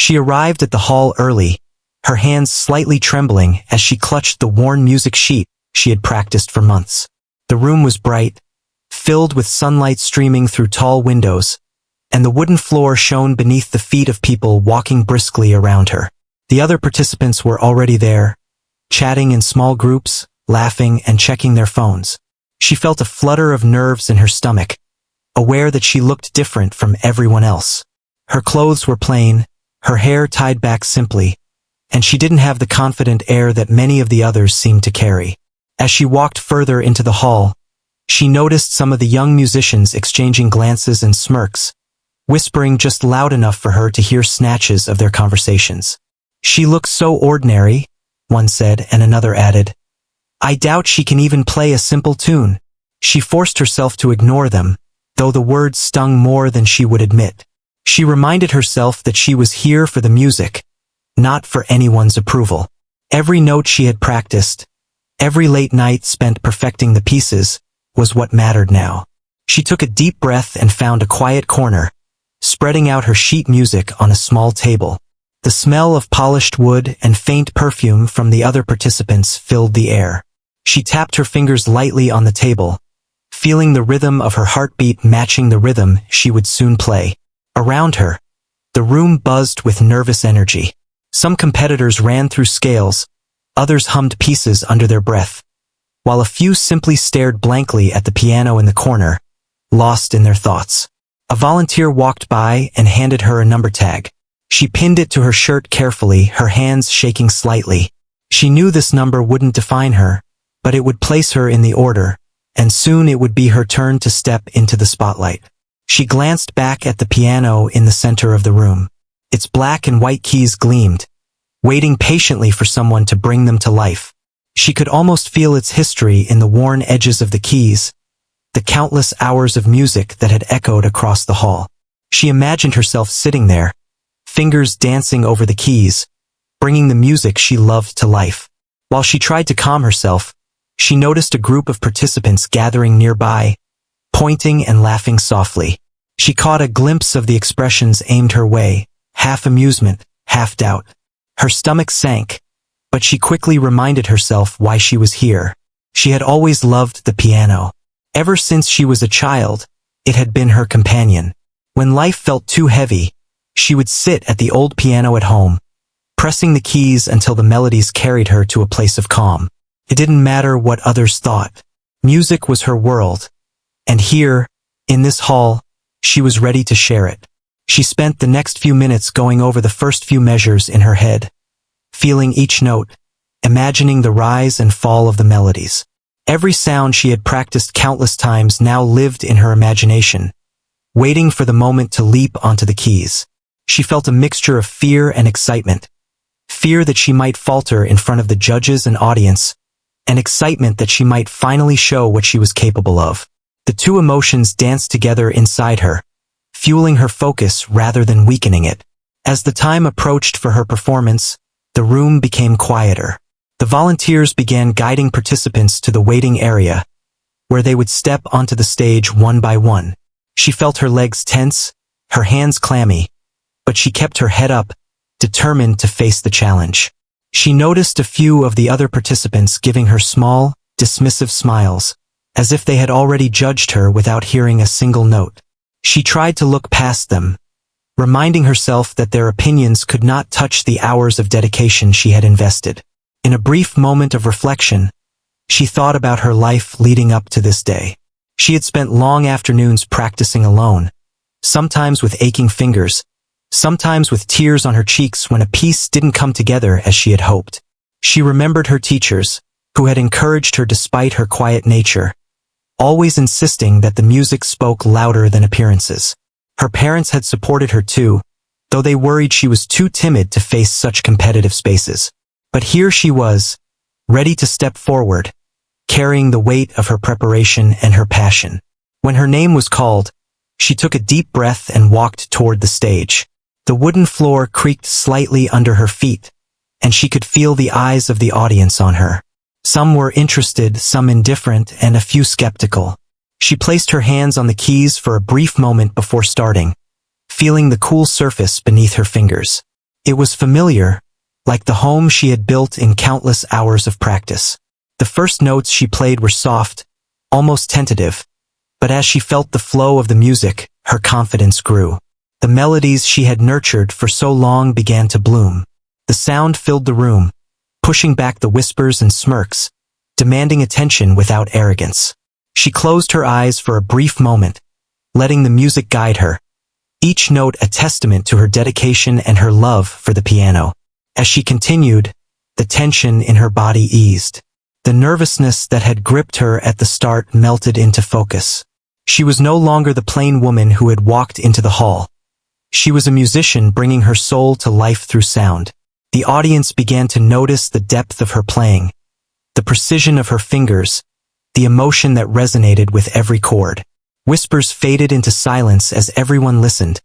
She arrived at the hall early, her hands slightly trembling as she clutched the worn music sheet she had practiced for months. The room was bright, filled with sunlight streaming through tall windows, and the wooden floor shone beneath the feet of people walking briskly around her. The other participants were already there, chatting in small groups, laughing and checking their phones. She felt a flutter of nerves in her stomach, aware that she looked different from everyone else. Her clothes were plain, her hair tied back simply, and she didn't have the confident air that many of the others seemed to carry. As she walked further into the hall, she noticed some of the young musicians exchanging glances and smirks, whispering just loud enough for her to hear snatches of their conversations. "She looks so ordinary," one said, and another added, "I doubt she can even play a simple tune." She forced herself to ignore them, though the words stung more than she would admit. She reminded herself that she was here for the music, not for anyone's approval. Every note she had practiced, every late night spent perfecting the pieces, was what mattered now. She took a deep breath and found a quiet corner, spreading out her sheet music on a small table. The smell of polished wood and faint perfume from the other participants filled the air. She tapped her fingers lightly on the table, feeling the rhythm of her heartbeat matching the rhythm she would soon play. Around her, the room buzzed with nervous energy. Some competitors ran through scales, others hummed pieces under their breath, while a few simply stared blankly at the piano in the corner, lost in their thoughts. A volunteer walked by and handed her a number tag. She pinned it to her shirt carefully, her hands shaking slightly. She knew this number wouldn't define her, but it would place her in the order, and soon it would be her turn to step into the spotlight. She glanced back at the piano in the center of the room. Its black and white keys gleamed, waiting patiently for someone to bring them to life. She could almost feel its history in the worn edges of the keys, the countless hours of music that had echoed across the hall. She imagined herself sitting there, fingers dancing over the keys, bringing the music she loved to life. While she tried to calm herself, she noticed a group of participants gathering nearby, pointing and laughing softly. She caught a glimpse of the expressions aimed her way, half amusement, half doubt. Her stomach sank, but she quickly reminded herself why she was here. She had always loved the piano. Ever since she was a child, it had been her companion. When life felt too heavy, she would sit at the old piano at home, pressing the keys until the melodies carried her to a place of calm. It didn't matter what others thought. Music was her world. And here, in this hall, she was ready to share it. She spent the next few minutes going over the first few measures in her head, feeling each note, imagining the rise and fall of the melodies. Every sound she had practiced countless times now lived in her imagination, waiting for the moment to leap onto the keys. She felt a mixture of fear and excitement. Fear that she might falter in front of the judges and audience, and excitement that she might finally show what she was capable of. The two emotions danced together inside her, fueling her focus rather than weakening it. As the time approached for her performance, the room became quieter. The volunteers began guiding participants to the waiting area, where they would step onto the stage one by one. She felt her legs tense, her hands clammy, but she kept her head up, determined to face the challenge. She noticed a few of the other participants giving her small, dismissive smiles, as if they had already judged her without hearing a single note. She tried to look past them, reminding herself that their opinions could not touch the hours of dedication she had invested. In a brief moment of reflection, she thought about her life leading up to this day. She had spent long afternoons practicing alone, sometimes with aching fingers, sometimes with tears on her cheeks when a piece didn't come together as she had hoped. She remembered her teachers, who had encouraged her despite her quiet nature, always insisting that the music spoke louder than appearances. Her parents had supported her too, though they worried she was too timid to face such competitive spaces. But here she was, ready to step forward, carrying the weight of her preparation and her passion. When her name was called, she took a deep breath and walked toward the stage. The wooden floor creaked slightly under her feet, and she could feel the eyes of the audience on her. Some were interested, some indifferent, and a few skeptical. She placed her hands on the keys for a brief moment before starting, feeling the cool surface beneath her fingers. It was familiar, like the home she had built in countless hours of practice. The first notes she played were soft, almost tentative, but as she felt the flow of the music, her confidence grew. The melodies she had nurtured for so long began to bloom. The sound filled the room, pushing back the whispers and smirks, demanding attention without arrogance. She closed her eyes for a brief moment, letting the music guide her, each note a testament to her dedication and her love for the piano. As she continued, the tension in her body eased. The nervousness that had gripped her at the start melted into focus. She was no longer the plain woman who had walked into the hall. She was a musician bringing her soul to life through sound. The audience began to notice the depth of her playing, the precision of her fingers, the emotion that resonated with every chord. Whispers faded into silence as everyone listened,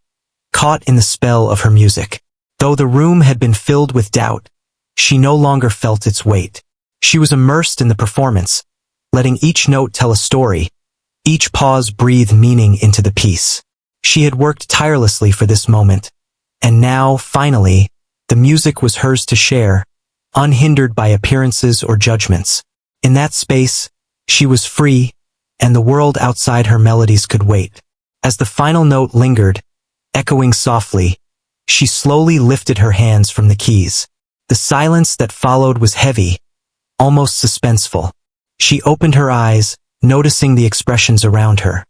caught in the spell of her music. Though the room had been filled with doubt, she no longer felt its weight. She was immersed in the performance, letting each note tell a story, each pause breathe meaning into the piece. She had worked tirelessly for this moment, and now, finally, the music was hers to share, unhindered by appearances or judgments. In that space, she was free, and the world outside her melodies could wait. As the final note lingered, echoing softly, she slowly lifted her hands from the keys. The silence that followed was heavy, almost suspenseful. She opened her eyes, noticing the expressions around her.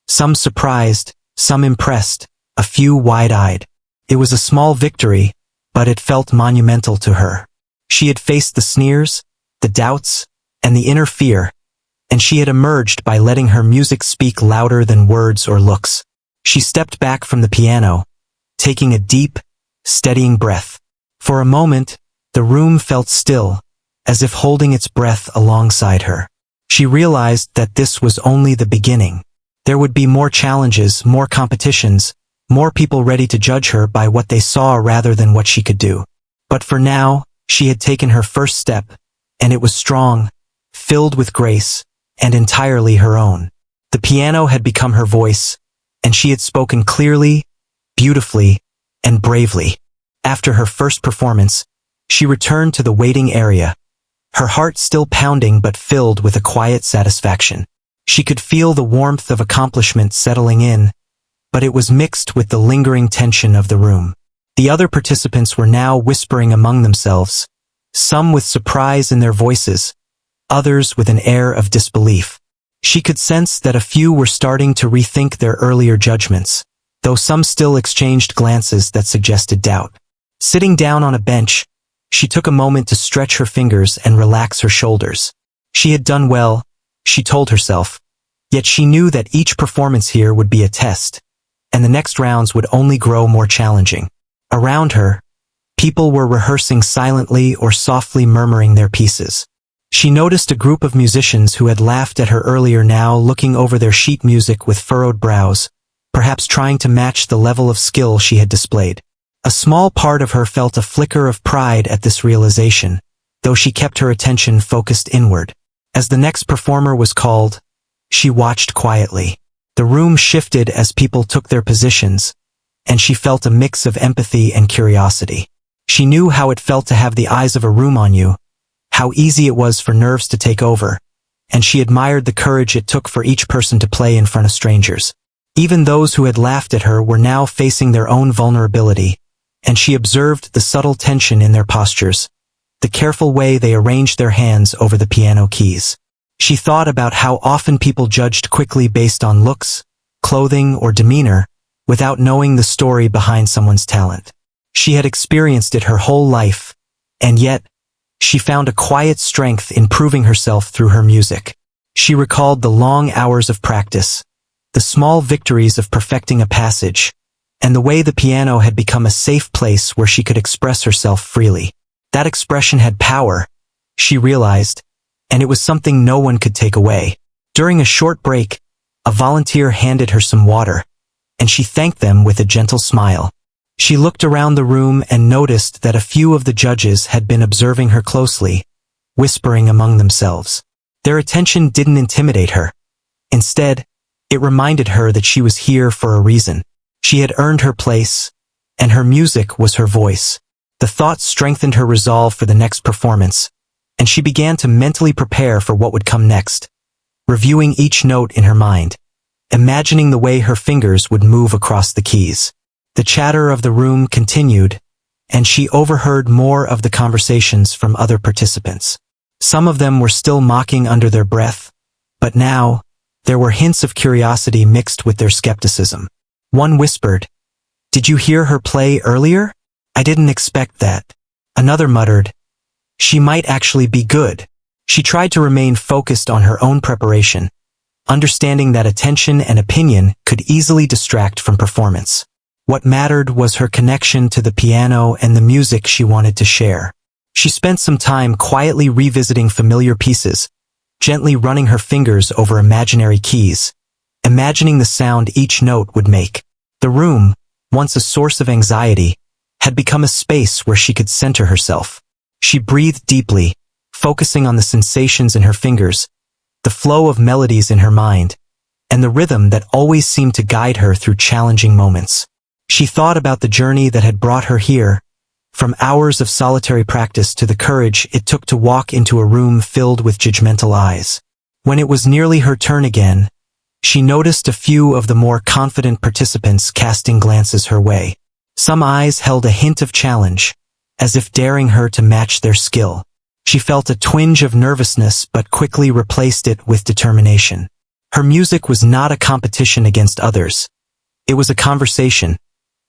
Some surprised, some impressed, a few wide-eyed. It was a small victory, but it felt monumental to her. She had faced the sneers, the doubts, and the inner fear, and she had emerged by letting her music speak louder than words or looks. She stepped back from the piano, taking a deep, steadying breath. For a moment, the room felt still, as if holding its breath alongside her. She realized that this was only the beginning. There would be more challenges, more competitions, more people ready to judge her by what they saw rather than what she could do. But for now, she had taken her first step, and it was strong, filled with grace, and entirely her own. The piano had become her voice, and she had spoken clearly, beautifully, and bravely. After her first performance, she returned to the waiting area, her heart still pounding but filled with a quiet satisfaction. She could feel the warmth of accomplishment settling in, but it was mixed with the lingering tension of the room. The other participants were now whispering among themselves, some with surprise in their voices, others with an air of disbelief. She could sense that a few were starting to rethink their earlier judgments, though some still exchanged glances that suggested doubt. Sitting down on a bench, she took a moment to stretch her fingers and relax her shoulders. She had done well, she told herself, yet she knew that each performance here would be a test, and the next rounds would only grow more challenging. Around her, people were rehearsing silently or softly murmuring their pieces. She noticed a group of musicians who had laughed at her earlier now looking over their sheet music with furrowed brows, perhaps trying to match the level of skill she had displayed. A small part of her felt a flicker of pride at this realization, though she kept her attention focused inward. As the next performer was called, she watched quietly. The room shifted as people took their positions, and she felt a mix of empathy and curiosity. She knew how it felt to have the eyes of a room on you, how easy it was for nerves to take over, and she admired the courage it took for each person to play in front of strangers. Even those who had laughed at her were now facing their own vulnerability, and she observed the subtle tension in their postures, the careful way they arranged their hands over the piano keys. She thought about how often people judged quickly based on looks, clothing, or demeanor, without knowing the story behind someone's talent. She had experienced it her whole life, and yet, she found a quiet strength in proving herself through her music. She recalled the long hours of practice, the small victories of perfecting a passage, and the way the piano had become a safe place where she could express herself freely. That expression had power, she realized, and it was something no one could take away. During a short break, a volunteer handed her some water, and she thanked them with a gentle smile. She looked around the room and noticed that a few of the judges had been observing her closely, whispering among themselves. Their attention didn't intimidate her. Instead, it reminded her that she was here for a reason. She had earned her place, and her music was her voice. The thought strengthened her resolve for the next performance, and she began to mentally prepare for what would come next, reviewing each note in her mind, imagining the way her fingers would move across the keys. The chatter of the room continued, and she overheard more of the conversations from other participants. Some of them were still mocking under their breath, but now, there were hints of curiosity mixed with their skepticism. One whispered, "Did you hear her play earlier? I didn't expect that." Another muttered, "She might actually be good." She tried to remain focused on her own preparation, understanding that attention and opinion could easily distract from performance. What mattered was her connection to the piano and the music she wanted to share. She spent some time quietly revisiting familiar pieces, gently running her fingers over imaginary keys, imagining the sound each note would make. The room, once a source of anxiety, had become a space where she could center herself. She breathed deeply, focusing on the sensations in her fingers, the flow of melodies in her mind, and the rhythm that always seemed to guide her through challenging moments. She thought about the journey that had brought her here, from hours of solitary practice to the courage it took to walk into a room filled with judgmental eyes. When it was nearly her turn again, she noticed a few of the more confident participants casting glances her way. Some eyes held a hint of challenge, as if daring her to match their skill. She felt a twinge of nervousness but quickly replaced it with determination. Her music was not a competition against others. It was a conversation,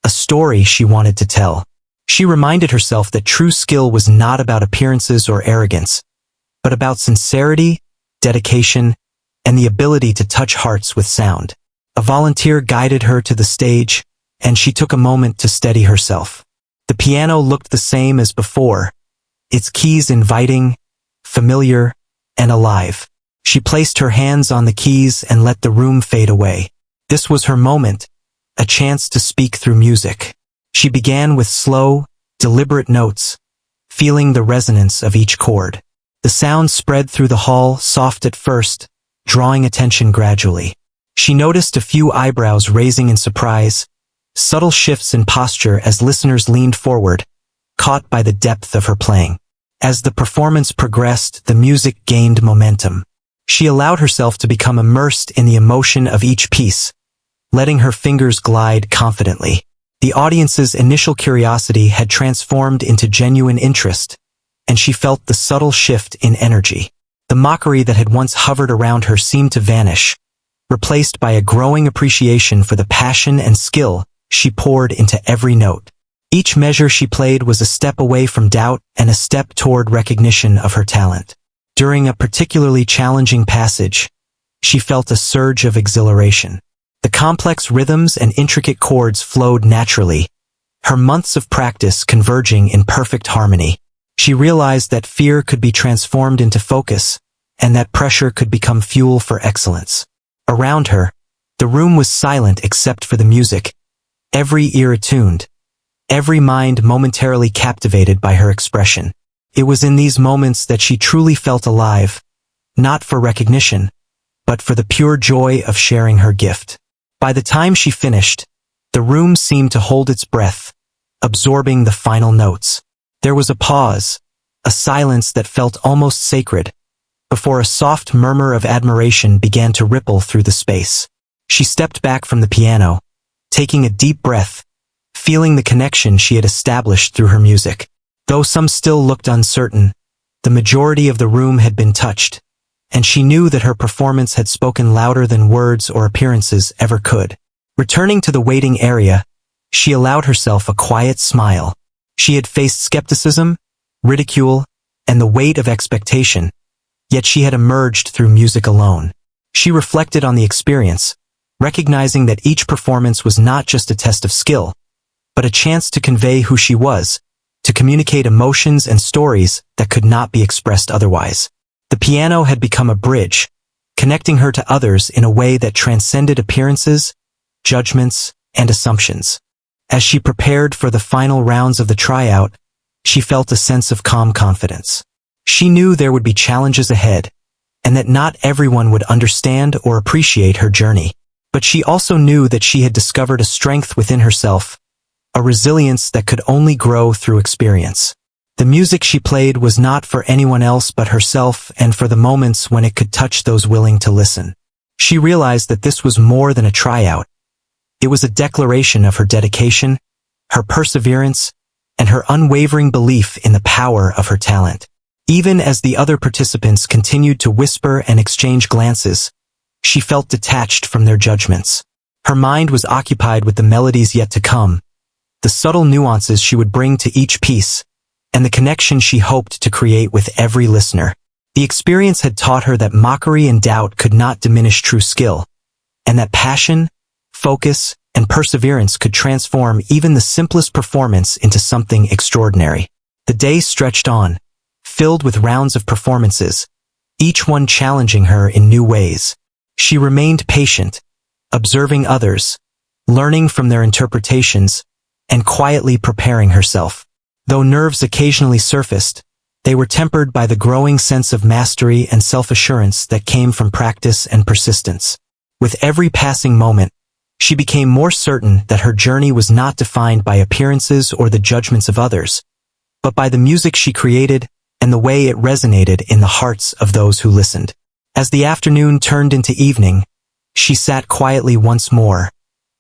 a story she wanted to tell. She reminded herself that true skill was not about appearances or arrogance, but about sincerity, dedication, and the ability to touch hearts with sound. A volunteer guided her to the stage, and she took a moment to steady herself. The piano looked the same as before, its keys inviting, familiar, and alive. She placed her hands on the keys and let the room fade away. This was her moment, a chance to speak through music. She began with slow, deliberate notes, feeling the resonance of each chord. The sound spread through the hall, soft at first, drawing attention gradually. She noticed a few eyebrows raising in surprise, subtle shifts in posture as listeners leaned forward, caught by the depth of her playing. As the performance progressed, the music gained momentum. She allowed herself to become immersed in the emotion of each piece, letting her fingers glide confidently. The audience's initial curiosity had transformed into genuine interest, and she felt the subtle shift in energy. The mockery that had once hovered around her seemed to vanish, replaced by a growing appreciation for the passion and skill she poured into every note. Each measure she played was a step away from doubt and a step toward recognition of her talent. During a particularly challenging passage, she felt a surge of exhilaration. The complex rhythms and intricate chords flowed naturally, her months of practice converging in perfect harmony. She realized that fear could be transformed into focus, and that pressure could become fuel for excellence. Around her, the room was silent except for the music, every ear attuned, every mind momentarily captivated by her expression. It was in these moments that she truly felt alive, not for recognition, but for the pure joy of sharing her gift. By the time she finished, the room seemed to hold its breath, absorbing the final notes. There was a pause, a silence that felt almost sacred, before a soft murmur of admiration began to ripple through the space. She stepped back from the piano, taking a deep breath, feeling the connection she had established through her music. Though some still looked uncertain, the majority of the room had been touched, and she knew that her performance had spoken louder than words or appearances ever could. Returning to the waiting area, she allowed herself a quiet smile. She had faced skepticism, ridicule, and the weight of expectation, yet she had emerged through music alone. She reflected on the experience, recognizing that each performance was not just a test of skill, but a chance to convey who she was, to communicate emotions and stories that could not be expressed otherwise. The piano had become a bridge, connecting her to others in a way that transcended appearances, judgments, and assumptions. As she prepared for the final rounds of the tryout, she felt a sense of calm confidence. She knew there would be challenges ahead, and that not everyone would understand or appreciate her journey. But she also knew that she had discovered a strength within herself, a a resilience that could only grow through experience. The music she played was not for anyone else but herself and for the moments when it could touch those willing to listen. She realized that this was more than a tryout. It was a declaration of her dedication, her perseverance, and her unwavering belief in the power of her talent. Even as the other participants continued to whisper and exchange glances, she felt detached from their judgments. Her mind was occupied with the melodies yet to come, the subtle nuances she would bring to each piece, and the connection she hoped to create with every listener. The experience had taught her that mockery and doubt could not diminish true skill, and that passion, focus, and perseverance could transform even the simplest performance into something extraordinary. The day stretched on, filled with rounds of performances, each one challenging her in new ways. She remained patient, observing others, learning from their interpretations, and quietly preparing herself. Though nerves occasionally surfaced, they were tempered by the growing sense of mastery and self-assurance that came from practice and persistence. With every passing moment, she became more certain that her journey was not defined by appearances or the judgments of others, but by the music she created and the way it resonated in the hearts of those who listened. As the afternoon turned into evening, she sat quietly once more,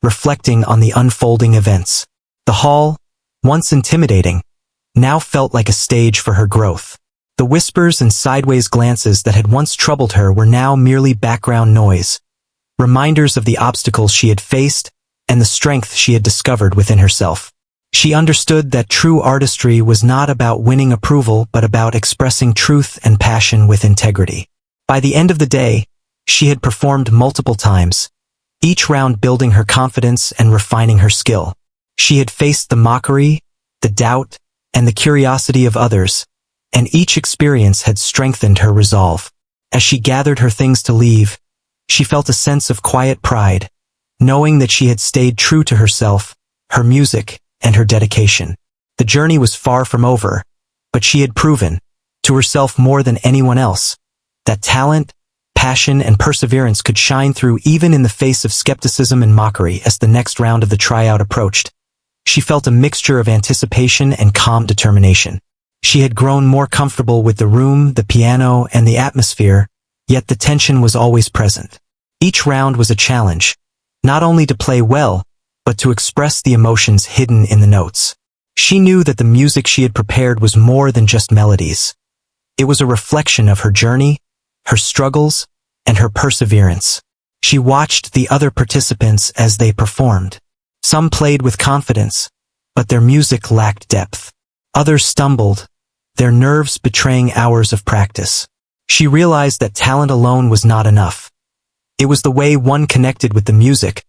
reflecting on the unfolding events. The hall, once intimidating, now felt like a stage for her growth. The whispers and sideways glances that had once troubled her were now merely background noise, reminders of the obstacles she had faced and the strength she had discovered within herself. She understood that true artistry was not about winning approval but about expressing truth and passion with integrity. By the end of the day, she had performed multiple times, each round building her confidence and refining her skill. She had faced the mockery, the doubt, and the curiosity of others, and each experience had strengthened her resolve. As she gathered her things to leave, she felt a sense of quiet pride, knowing that she had stayed true to herself, her music, and her dedication. The journey was far from over, but she had proven, to herself more than anyone else, that talent, passion, and perseverance could shine through even in the face of skepticism and mockery. As the next round of the tryout approached, she felt a mixture of anticipation and calm determination. She had grown more comfortable with the room, the piano, and the atmosphere, yet the tension was always present. Each round was a challenge, not only to play well, but to express the emotions hidden in the notes. She knew that the music she had prepared was more than just melodies. It was a reflection of her journey, her struggles, and her perseverance. She watched the other participants as they performed. Some played with confidence, but their music lacked depth. Others stumbled, their nerves betraying hours of practice. She realized that talent alone was not enough. It was the way one connected with the music,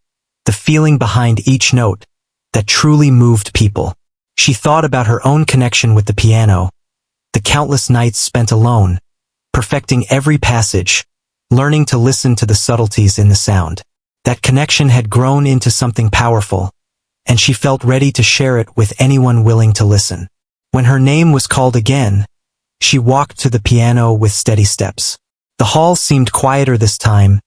the feeling behind each note, that truly moved people. She thought about her own connection with the piano, the countless nights spent alone, perfecting every passage, learning to listen to the subtleties in the sound. That connection had grown into something powerful, and she felt ready to share it with anyone willing to listen. When her name was called again, she walked to the piano with steady steps. The hall seemed quieter this time,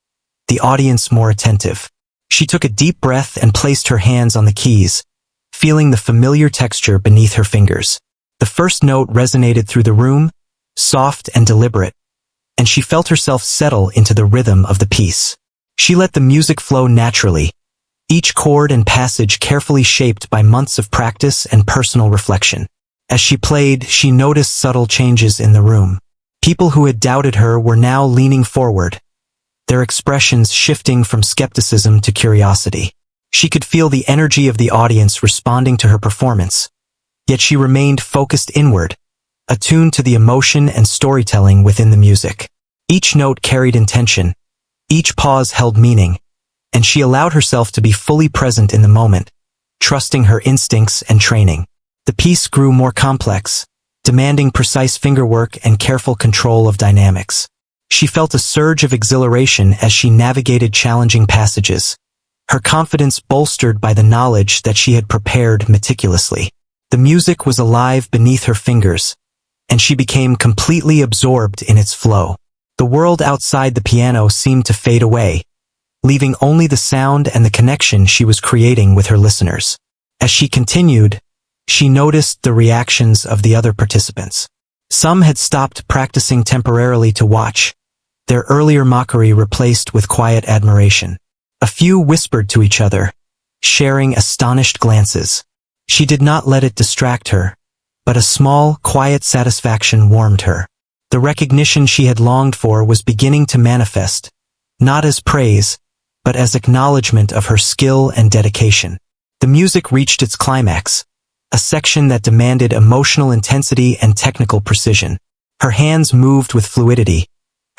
the audience more attentive. She took a deep breath and placed her hands on the keys, feeling the familiar texture beneath her fingers. The first note resonated through the room, soft and deliberate, and she felt herself settle into the rhythm of the piece. She let the music flow naturally, each chord and passage carefully shaped by months of practice and personal reflection. As she played, she noticed subtle changes in the room. People who had doubted her were now leaning forward, their expressions shifting from skepticism to curiosity. She could feel the energy of the audience responding to her performance, yet she remained focused inward, attuned to the emotion and storytelling within the music. Each note carried intention, each pause held meaning, and she allowed herself to be fully present in the moment, trusting her instincts and training. The piece grew more complex, demanding precise fingerwork and careful control of dynamics. She felt a surge of exhilaration as she navigated challenging passages, her confidence bolstered by the knowledge that she had prepared meticulously. The music was alive beneath her fingers, and she became completely absorbed in its flow. The world outside the piano seemed to fade away, leaving only the sound and the connection she was creating with her listeners. As she continued, she noticed the reactions of the other participants. Some had stopped practicing temporarily to watch, their earlier mockery replaced with quiet admiration. A few whispered to each other, sharing astonished glances. She did not let it distract her, but a small, quiet satisfaction warmed her. The recognition she had longed for was beginning to manifest, not as praise, but as acknowledgement of her skill and dedication. The music reached its climax, a section that demanded emotional intensity and technical precision. Her hands moved with fluidity,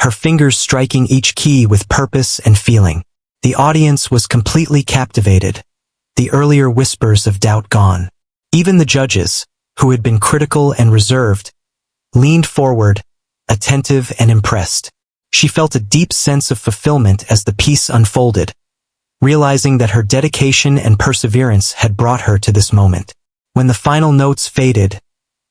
her fingers striking each key with purpose and feeling. The audience was completely captivated, the earlier whispers of doubt gone. Even the judges, who had been critical and reserved, leaned forward, attentive and impressed. She felt a deep sense of fulfillment as the piece unfolded, realizing that her dedication and perseverance had brought her to this moment. When the final notes faded,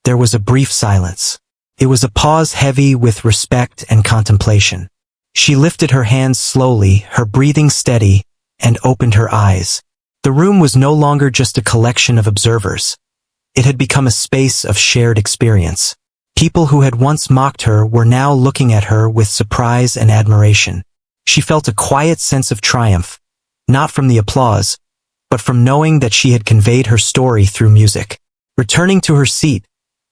there was a brief silence. It was a pause heavy with respect and contemplation. She lifted her hands slowly, her breathing steady, and opened her eyes. The room was no longer just a collection of observers. It had become a space of shared experience. People who had once mocked her were now looking at her with surprise and admiration. She felt a quiet sense of triumph, not from the applause, but from knowing that she had conveyed her story through music. Returning to her seat,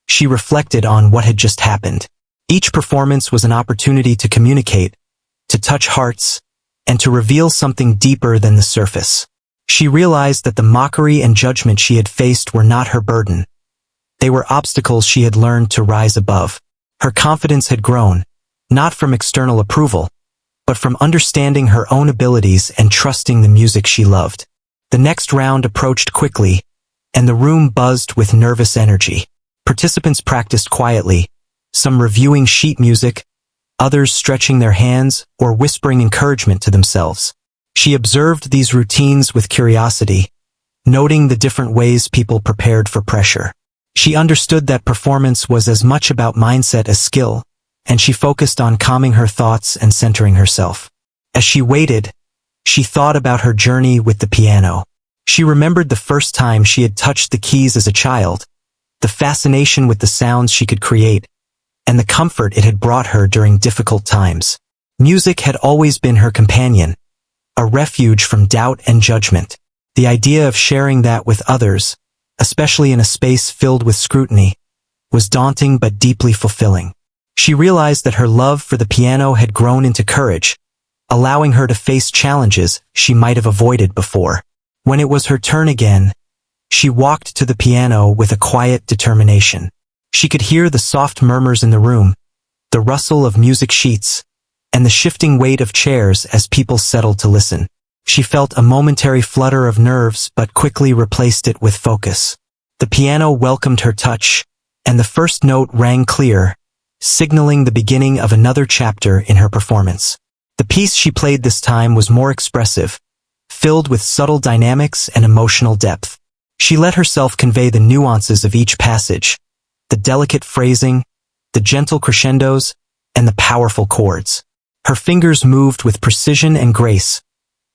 she reflected on what had just happened. Each performance was an opportunity to communicate, to touch hearts, and to reveal something deeper than the surface. She realized that the mockery and judgment she had faced were not her burden. They were obstacles she had learned to rise above. Her confidence had grown, not from external approval, but from understanding her own abilities and trusting the music she loved. The next round approached quickly, and the room buzzed with nervous energy. Participants practiced quietly, some reviewing sheet music, others stretching their hands or whispering encouragement to themselves. She observed these routines with curiosity, noting the different ways people prepared for pressure. She understood that performance was as much about mindset as skill, and she focused on calming her thoughts and centering herself. As she waited, she thought about her journey with the piano. She remembered the first time she had touched the keys as a child, the fascination with the sounds she could create, and the comfort it had brought her during difficult times. Music had always been her companion, a refuge from doubt and judgment. The idea of sharing that with others, especially in a space filled with scrutiny, was daunting but deeply fulfilling. She realized that her love for the piano had grown into courage, allowing her to face challenges she might have avoided before. When it was her turn again, she walked to the piano with a quiet determination. She could hear the soft murmurs in the room, the rustle of music sheets, and the shifting weight of chairs as people settled to listen. She felt a momentary flutter of nerves but quickly replaced it with focus. The piano welcomed her touch, and the first note rang clear, signaling the beginning of another chapter in her performance. The piece she played this time was more expressive, filled with subtle dynamics and emotional depth. She let herself convey the nuances of each passage, the delicate phrasing, the gentle crescendos, and the powerful chords. Her fingers moved with precision and grace,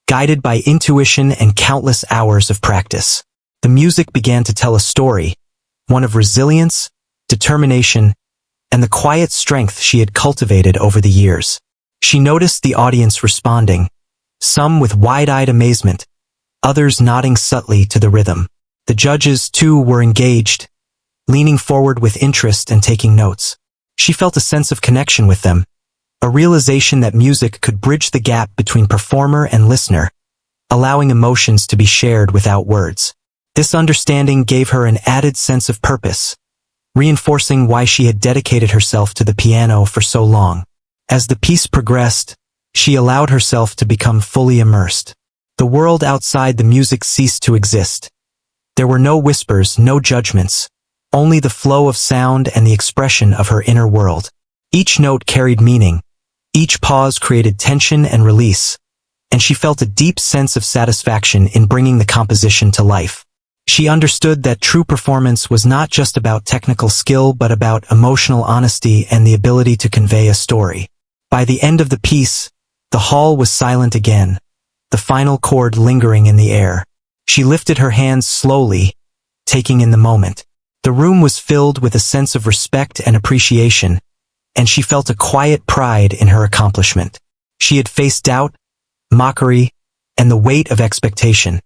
guided by intuition and countless hours of practice. The music began to tell a story, one of resilience, determination, and the quiet strength she had cultivated over the years. She noticed the audience responding, some with wide-eyed amazement, others nodding subtly to the rhythm. The judges, too, were engaged, leaning forward with interest and taking notes. She felt a sense of connection with them, a realization that music could bridge the gap between performer and listener, allowing emotions to be shared without words. This understanding gave her an added sense of purpose, reinforcing why she had dedicated herself to the piano for so long. As the piece progressed, she allowed herself to become fully immersed. The world outside the music ceased to exist. There were no whispers, no judgments, only the flow of sound and the expression of her inner world. Each note carried meaning, each pause created tension and release, and she felt a deep sense of satisfaction in bringing the composition to life. She understood that true performance was not just about technical skill but about emotional honesty and the ability to convey a story. By the end of the piece, the hall was silent again, the final chord lingering in the air. She lifted her hands slowly, taking in the moment. The room was filled with a sense of respect and appreciation, and she felt a quiet pride in her accomplishment. She had faced doubt, mockery, and the weight of expectation,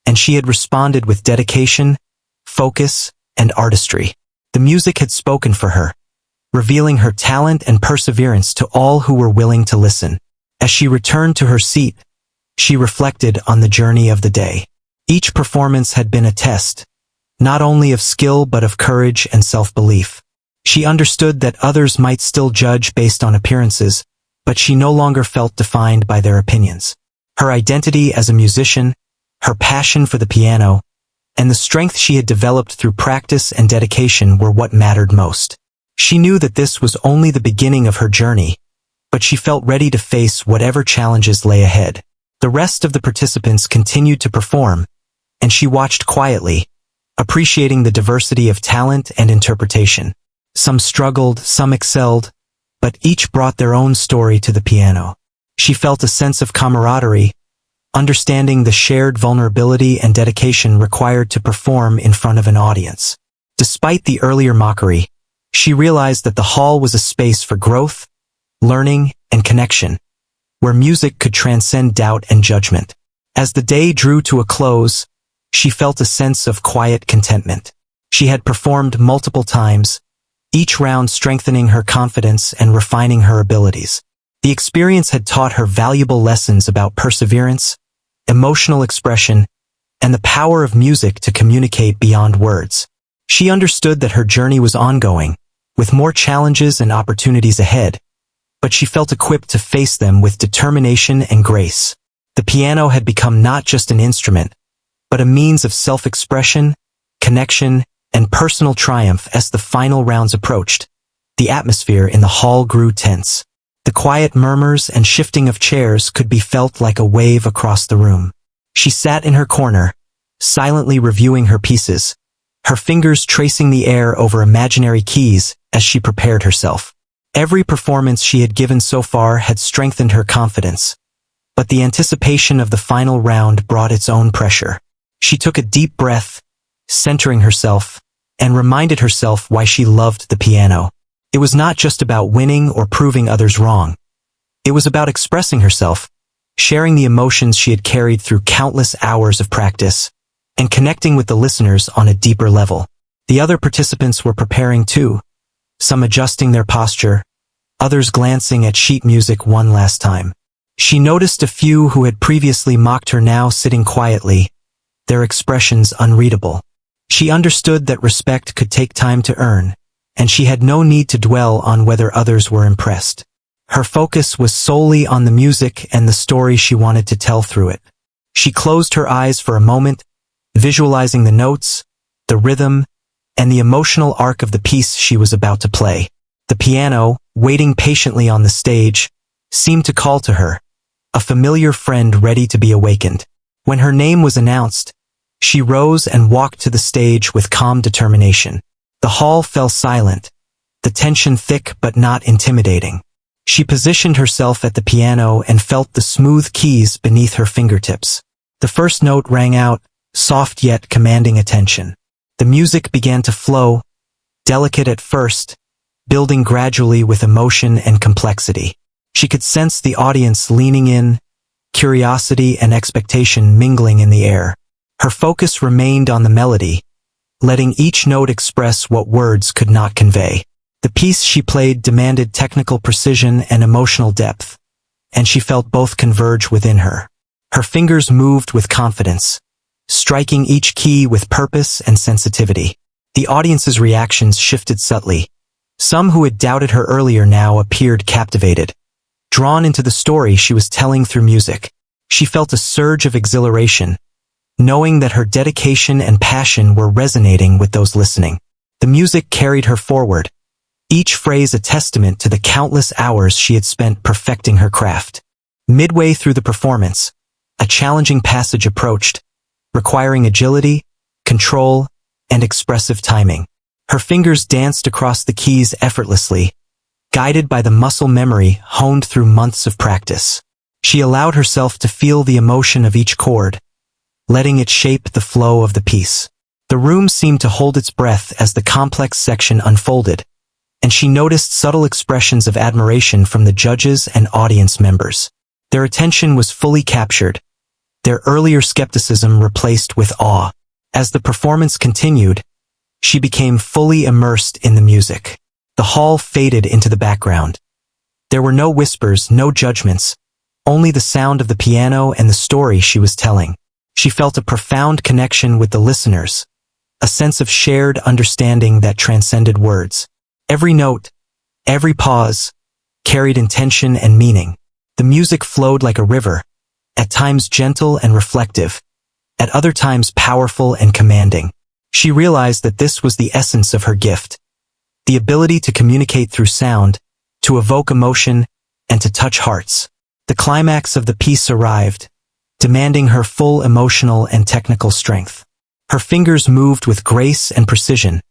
and she had responded with dedication, focus, and artistry. The music had spoken for her, revealing her talent and perseverance to all who were willing to listen. As she returned to her seat, she reflected on the journey of the day. Each performance had been a test, not only of skill but of courage and self-belief. She understood that others might still judge based on appearances, but she no longer felt defined by their opinions. Her identity as a musician, her passion for the piano, and the strength she had developed through practice and dedication were what mattered most. She knew that this was only the beginning of her journey, but she felt ready to face whatever challenges lay ahead. The rest of the participants continued to perform, and she watched quietly, appreciating the diversity of talent and interpretation. Some struggled, some excelled, but each brought their own story to the piano. She felt a sense of camaraderie, understanding the shared vulnerability and dedication required to perform in front of an audience. Despite the earlier mockery, she realized that the hall was a space for growth, learning, and connection, where music could transcend doubt and judgment. As the day drew to a close, she felt a sense of quiet contentment. She had performed multiple times, each round strengthening her confidence and refining her abilities. The experience had taught her valuable lessons about perseverance, emotional expression, and the power of music to communicate beyond words. She understood that her journey was ongoing, with more challenges and opportunities ahead, but she felt equipped to face them with determination and grace. The piano had become not just an instrument, but a means of self-expression, connection, and personal triumph. As the final rounds approached, the atmosphere in the hall grew tense. The quiet murmurs and shifting of chairs could be felt like a wave across the room. She sat in her corner, silently reviewing her pieces, her fingers tracing the air over imaginary keys as she prepared herself. Every performance she had given so far had strengthened her confidence, but the anticipation of the final round brought its own pressure. She took a deep breath, centering herself, and reminded herself why she loved the piano. It was not just about winning or proving others wrong. It was about expressing herself, sharing the emotions she had carried through countless hours of practice, and connecting with the listeners on a deeper level. The other participants were preparing too, some adjusting their posture, others glancing at sheet music one last time. She noticed a few who had previously mocked her now sitting quietly, their expressions unreadable. She understood that respect could take time to earn, and she had no need to dwell on whether others were impressed. Her focus was solely on the music and the story she wanted to tell through it. She closed her eyes for a moment, visualizing the notes, the rhythm, and the emotional arc of the piece she was about to play. The piano, waiting patiently on the stage, seemed to call to her, a familiar friend ready to be awakened. When her name was announced, she rose and walked to the stage with calm determination. The hall fell silent, the tension thick but not intimidating. She positioned herself at the piano and felt the smooth keys beneath her fingertips. The first note rang out, soft yet commanding attention. The music began to flow, delicate at first, building gradually with emotion and complexity. She could sense the audience leaning in, curiosity and expectation mingling in the air. Her focus remained on the melody, letting each note express what words could not convey. The piece she played demanded technical precision and emotional depth, and she felt both converge within her. Her fingers moved with confidence, striking each key with purpose and sensitivity. The audience's reactions shifted subtly. Some who had doubted her earlier now appeared captivated, drawn into the story she was telling through music. She felt a surge of exhilaration, knowing that her dedication and passion were resonating with those listening. The music carried her forward, each phrase a testament to the countless hours she had spent perfecting her craft. Midway through the performance, a challenging passage approached, requiring agility, control, and expressive timing. Her fingers danced across the keys effortlessly, guided by the muscle memory honed through months of practice. She allowed herself to feel the emotion of each chord, letting it shape the flow of the piece. The room seemed to hold its breath as the complex section unfolded, and she noticed subtle expressions of admiration from the judges and audience members. Their attention was fully captured, their earlier skepticism replaced with awe. As the performance continued, she became fully immersed in the music. The hall faded into the background. There were no whispers, no judgments, only the sound of the piano and the story she was telling. She felt a profound connection with the listeners, a sense of shared understanding that transcended words. Every note, every pause, carried intention and meaning. The music flowed like a river, at times gentle and reflective, at other times powerful and commanding. She realized that this was the essence of her gift, the ability to communicate through sound, to evoke emotion, and to touch hearts. The climax of the piece arrived, demanding her full emotional and technical strength. Her fingers moved with grace and precision,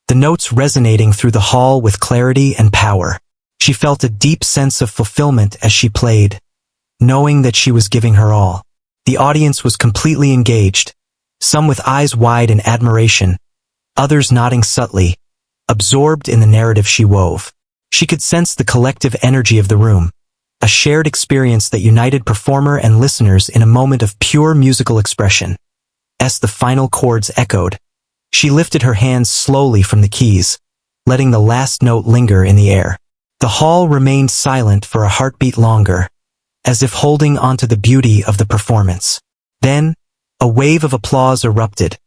the notes resonating through the hall with clarity and power. She felt a deep sense of fulfillment as she played, knowing that she was giving her all. The audience was completely engaged, some with eyes wide in admiration, others nodding subtly, absorbed in the narrative she wove. She could sense the collective energy of the room, a shared experience that united performer and listeners in a moment of pure musical expression. As the final chords echoed, she lifted her hands slowly from the keys, letting the last note linger in the air. The hall remained silent for a heartbeat longer, as if holding onto the beauty of the performance. Then, a wave of applause erupted,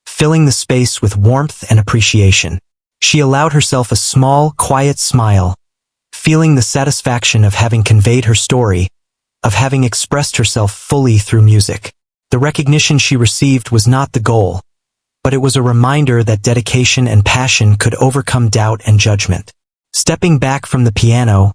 filling the space with warmth and appreciation. She allowed herself a small, quiet smile, feeling the satisfaction of having conveyed her story, of having expressed herself fully through music. The recognition she received was not the goal, but it was a reminder that dedication and passion could overcome doubt and judgment. Stepping back from the piano,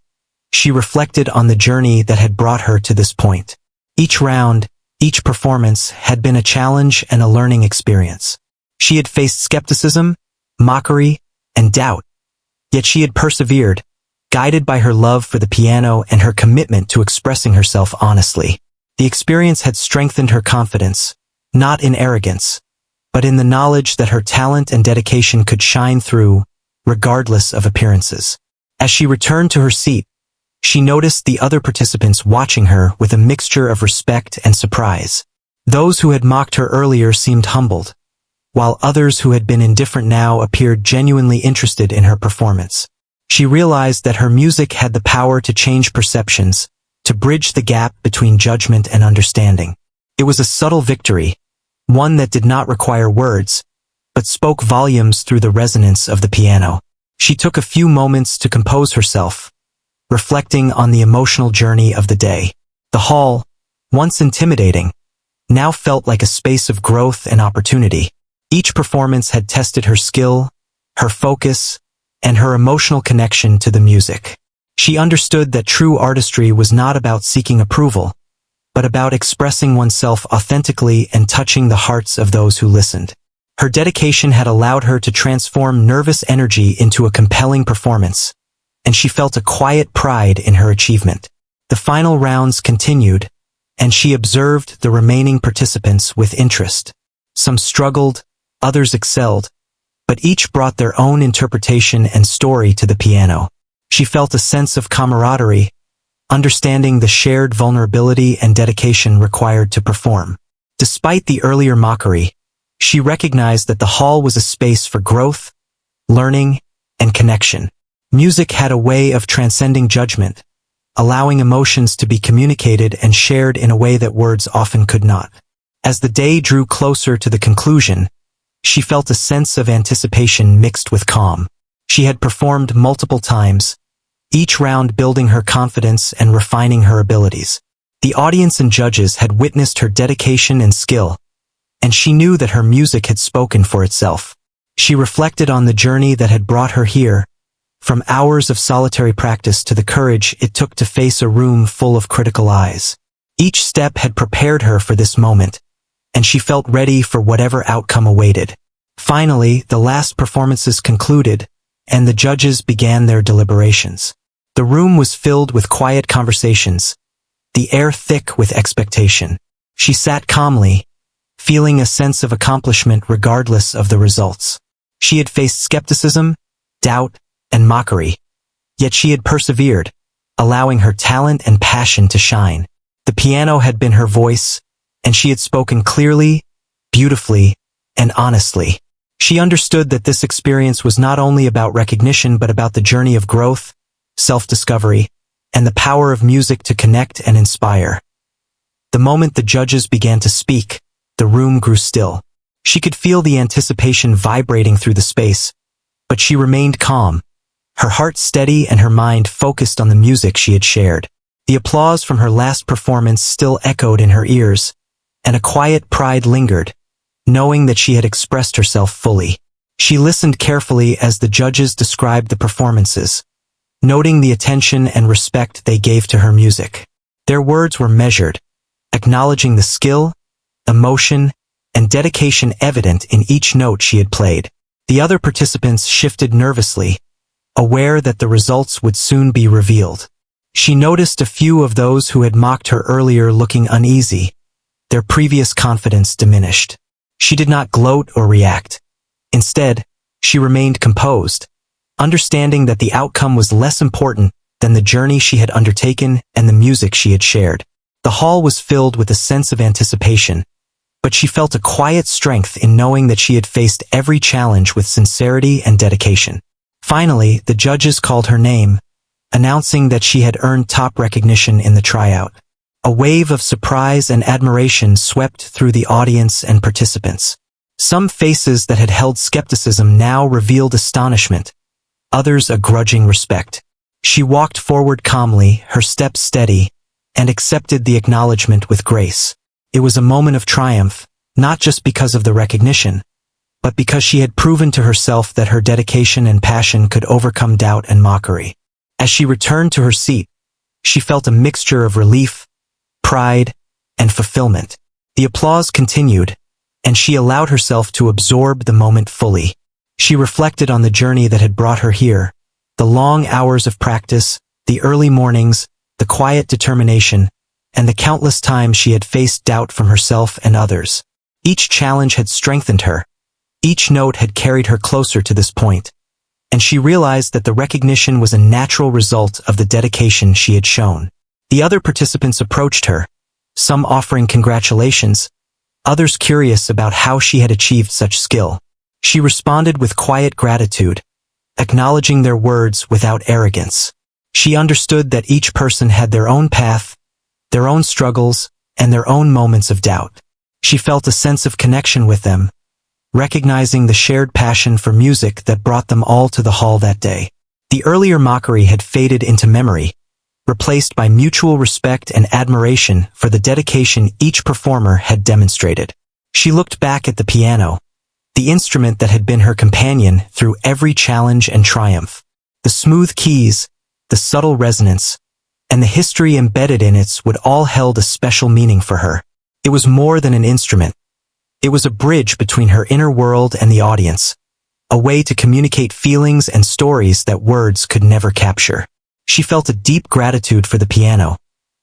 she reflected on the journey that had brought her to this point. Each round, each performance had been a challenge and a learning experience. She had faced skepticism, mockery, and doubt, yet she had persevered, guided by her love for the piano and her commitment to expressing herself honestly. The experience had strengthened her confidence, not in arrogance, but in the knowledge that her talent and dedication could shine through, regardless of appearances. As she returned to her seat, she noticed the other participants watching her with a mixture of respect and surprise. Those who had mocked her earlier seemed humbled, while others who had been indifferent now appeared genuinely interested in her performance. She realized that her music had the power to change perceptions, to bridge the gap between judgment and understanding. It was a subtle victory, one that did not require words, but spoke volumes through the resonance of the piano. She took a few moments to compose herself, reflecting on the emotional journey of the day. The hall, once intimidating, now felt like a space of growth and opportunity. Each performance had tested her skill, her focus, and her emotional connection to the music. She understood that true artistry was not about seeking approval, but about expressing oneself authentically and touching the hearts of those who listened. Her dedication had allowed her to transform nervous energy into a compelling performance, and she felt a quiet pride in her achievement. The final rounds continued, and she observed the remaining participants with interest. Some struggled, others excelled, but each brought their own interpretation and story to the piano. She felt a sense of camaraderie, understanding the shared vulnerability and dedication required to perform. Despite the earlier mockery, she recognized that the hall was a space for growth, learning, and connection. Music had a way of transcending judgment, allowing emotions to be communicated and shared in a way that words often could not. As the day drew closer to the conclusion, she felt a sense of anticipation mixed with calm. She had performed multiple times, each round building her confidence and refining her abilities. The audience and judges had witnessed her dedication and skill, and she knew that her music had spoken for itself. She reflected on the journey that had brought her here, from hours of solitary practice to the courage it took to face a room full of critical eyes. Each step had prepared her for this moment, and she felt ready for whatever outcome awaited. Finally, the last performances concluded, and the judges began their deliberations. The room was filled with quiet conversations, the air thick with expectation. She sat calmly, feeling a sense of accomplishment regardless of the results. She had faced skepticism, doubt, and mockery, yet she had persevered, allowing her talent and passion to shine. The piano had been her voice, and she had spoken clearly, beautifully, and honestly. She understood that this experience was not only about recognition but about the journey of growth, self-discovery, and the power of music to connect and inspire. The moment the judges began to speak, the room grew still. She could feel the anticipation vibrating through the space, but she remained calm, her heart steady and her mind focused on the music she had shared. The applause from her last performance still echoed in her ears, and a quiet pride lingered, knowing that she had expressed herself fully. She listened carefully as the judges described the performances, noting the attention and respect they gave to her music. Their words were measured, acknowledging the skill, emotion, and dedication evident in each note she had played. The other participants shifted nervously, aware that the results would soon be revealed. She noticed a few of those who had mocked her earlier looking uneasy, their previous confidence diminished. She did not gloat or react. Instead, she remained composed, understanding that the outcome was less important than the journey she had undertaken and the music she had shared. The hall was filled with a sense of anticipation, but she felt a quiet strength in knowing that she had faced every challenge with sincerity and dedication. Finally, the judges called her name, announcing that she had earned top recognition in the tryout. A wave of surprise and admiration swept through the audience and participants. Some faces that had held skepticism now revealed astonishment, others a grudging respect. She walked forward calmly, her steps steady, and accepted the acknowledgement with grace. It was a moment of triumph, not just because of the recognition, but because she had proven to herself that her dedication and passion could overcome doubt and mockery. As she returned to her seat, she felt a mixture of relief, pride, and fulfillment. The applause continued, and she allowed herself to absorb the moment fully. She reflected on the journey that had brought her here, the long hours of practice, the early mornings, the quiet determination, and the countless times she had faced doubt from herself and others. Each challenge had strengthened her. Each note had carried her closer to this point, and she realized that the recognition was a natural result of the dedication she had shown. The other participants approached her, some offering congratulations, others curious about how she had achieved such skill. She responded with quiet gratitude, acknowledging their words without arrogance. She understood that each person had their own path, their own struggles, and their own moments of doubt. She felt a sense of connection with them, recognizing the shared passion for music that brought them all to the hall that day. The earlier mockery had faded into memory, replaced by mutual respect and admiration for the dedication each performer had demonstrated. She looked back at the piano, the instrument that had been her companion through every challenge and triumph. The smooth keys, the subtle resonance, and the history embedded in it would all held a special meaning for her. It was more than an instrument. It was a bridge between her inner world and the audience, a way to communicate feelings and stories that words could never capture. She felt a deep gratitude for the piano,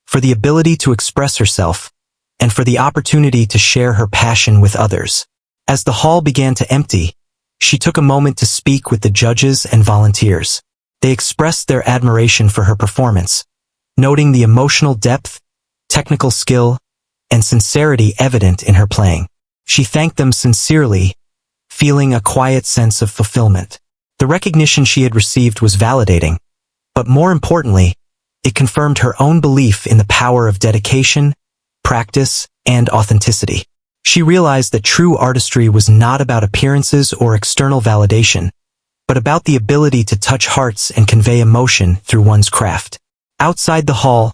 for the ability to express herself, and for the opportunity to share her passion with others. As the hall began to empty, she took a moment to speak with the judges and volunteers. They expressed their admiration for her performance, noting the emotional depth, technical skill, and sincerity evident in her playing. She thanked them sincerely, feeling a quiet sense of fulfillment. The recognition she had received was validating, but more importantly, it confirmed her own belief in the power of dedication, practice, and authenticity. She realized that true artistry was not about appearances or external validation, but about the ability to touch hearts and convey emotion through one's craft. Outside the hall,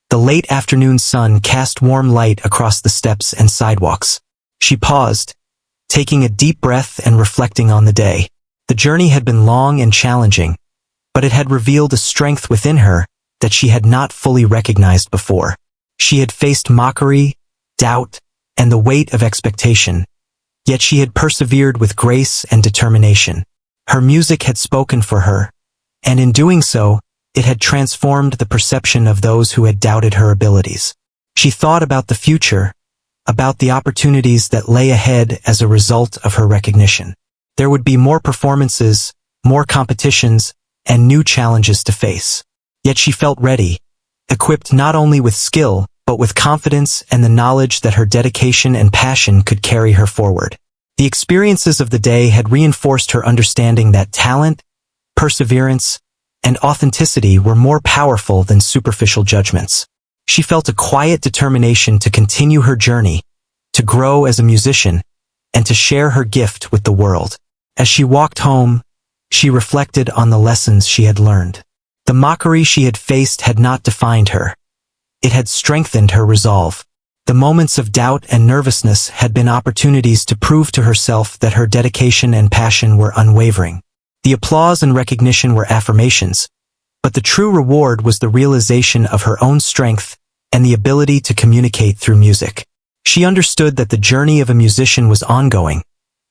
the late afternoon sun cast warm light across the steps and sidewalks. She paused, taking a deep breath and reflecting on the day. The journey had been long and challenging, but it had revealed a strength within her that she had not fully recognized before. She had faced mockery, doubt, and the weight of expectation, yet she had persevered with grace and determination. Her music had spoken for her, and in doing so, it had transformed the perception of those who had doubted her abilities. She thought about the future, about the opportunities that lay ahead as a result of her recognition. There would be more performances, more competitions, and new challenges to face. Yet she felt ready, equipped not only with skill, but with confidence and the knowledge that her dedication and passion could carry her forward. The experiences of the day had reinforced her understanding that talent, perseverance, and authenticity were more powerful than superficial judgments. She felt a quiet determination to continue her journey, to grow as a musician, and to share her gift with the world. As she walked home, she reflected on the lessons she had learned. The mockery she had faced had not defined her. It had strengthened her resolve. The moments of doubt and nervousness had been opportunities to prove to herself that her dedication and passion were unwavering. The applause and recognition were affirmations, but the true reward was the realization of her own strength and the ability to communicate through music. She understood that the journey of a musician was ongoing,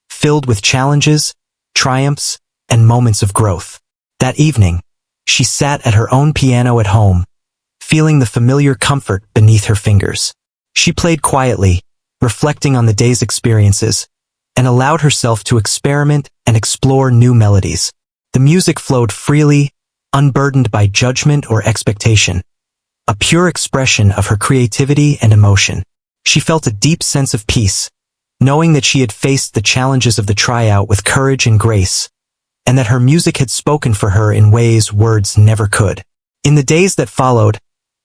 filled with challenges, triumphs, and moments of growth. That evening, she sat at her own piano at home, feeling the familiar comfort beneath her fingers. She played quietly, reflecting on the day's experiences, and allowed herself to experiment and explore new melodies. The music flowed freely, unburdened by judgment or expectation, a pure expression of her creativity and emotion. She felt a deep sense of peace, knowing that she had faced the challenges of the tryout with courage and grace, and that her music had spoken for her in ways words never could. In the days that followed,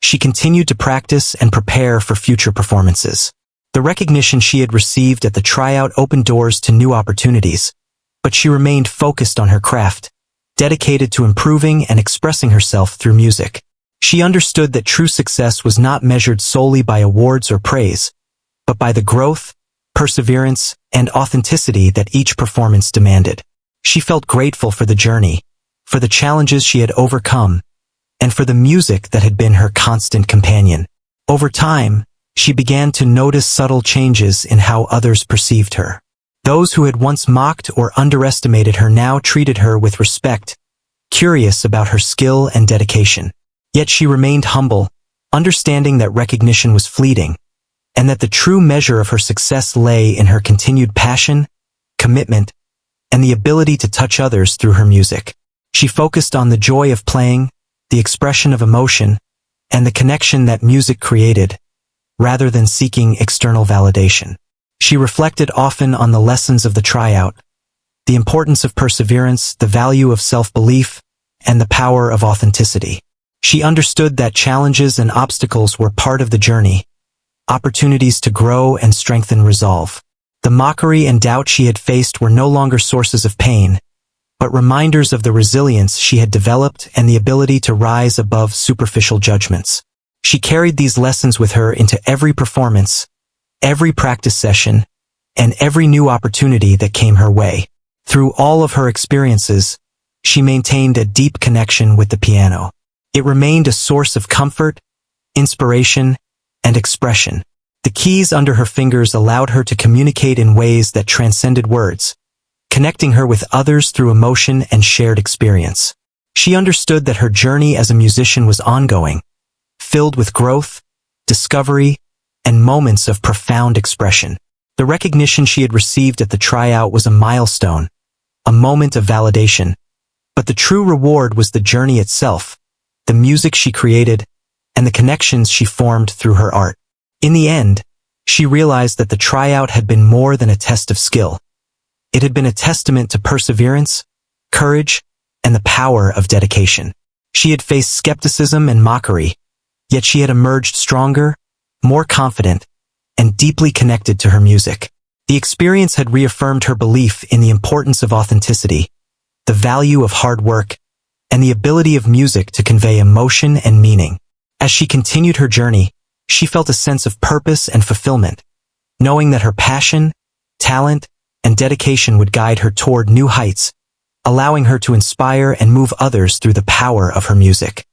she continued to practice and prepare for future performances. The recognition she had received at the tryout opened doors to new opportunities, but she remained focused on her craft, dedicated to improving and expressing herself through music. She understood that true success was not measured solely by awards or praise, but by the growth, perseverance, and authenticity that each performance demanded. She felt grateful for the journey, for the challenges she had overcome, and for the music that had been her constant companion. Over time, she began to notice subtle changes in how others perceived her. Those who had once mocked or underestimated her now treated her with respect, curious about her skill and dedication. Yet she remained humble, understanding that recognition was fleeting, and that the true measure of her success lay in her continued passion, commitment, and the ability to touch others through her music. She focused on the joy of playing, the expression of emotion, and the connection that music created, rather than seeking external validation. She reflected often on the lessons of the tryout, the importance of perseverance, the value of self-belief, and the power of authenticity. She understood that challenges and obstacles were part of the journey, opportunities to grow and strengthen resolve. The mockery and doubt she had faced were no longer sources of pain, but reminders of the resilience she had developed and the ability to rise above superficial judgments. She carried these lessons with her into every performance, every practice session, and every new opportunity that came her way. Through all of her experiences, she maintained a deep connection with the piano. It remained a source of comfort, inspiration, and expression. The keys under her fingers allowed her to communicate in ways that transcended words, connecting her with others through emotion and shared experience. She understood that her journey as a musician was ongoing, filled with growth, discovery, and moments of profound expression. The recognition she had received at the tryout was a milestone, a moment of validation, but the true reward was the journey itself, the music she created, and the connections she formed through her art. In the end, she realized that the tryout had been more than a test of skill. It had been a testament to perseverance, courage, and the power of dedication. She had faced skepticism and mockery, yet she had emerged stronger, more confident, and deeply connected to her music. The experience had reaffirmed her belief in the importance of authenticity, the value of hard work, and the ability of music to convey emotion and meaning. As she continued her journey, she felt a sense of purpose and fulfillment, knowing that her passion, talent, and dedication would guide her toward new heights, allowing her to inspire and move others through the power of her music.